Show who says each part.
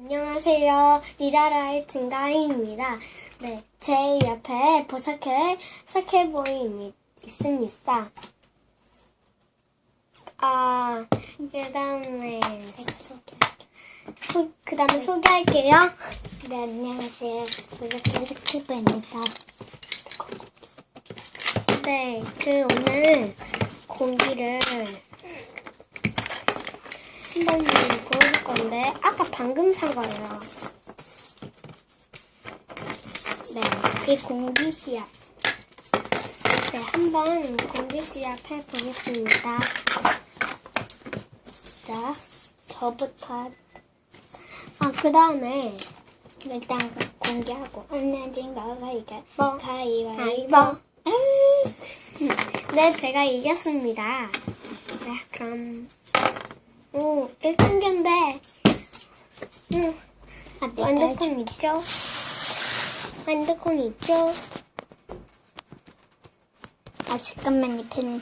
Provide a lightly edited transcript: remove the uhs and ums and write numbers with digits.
Speaker 1: 안녕하세요. 리라라의 증가이입니다. 네, 제 옆에 보석회 사케보이 있습니다. 그 다음에 소개할게요.
Speaker 2: 네, 안녕하세요. 보석회 사케보이입니다.
Speaker 1: 네, 오늘 고기를 한번 구워줄 건데, 아까 방금 산 거예요.
Speaker 2: 네, 그게 공기시약.
Speaker 1: 네, 한번 공기 시합해 보겠습니다.
Speaker 2: 자, 저부터
Speaker 1: 그 다음에,
Speaker 2: 일단 공개하고 안내진 거가 이거
Speaker 1: 가위바위보. 네, 제가 이겼습니다. 네, 그럼 1등인데 완두콩 있죠? 완두콩 있죠?
Speaker 2: 잠깐만요. 펜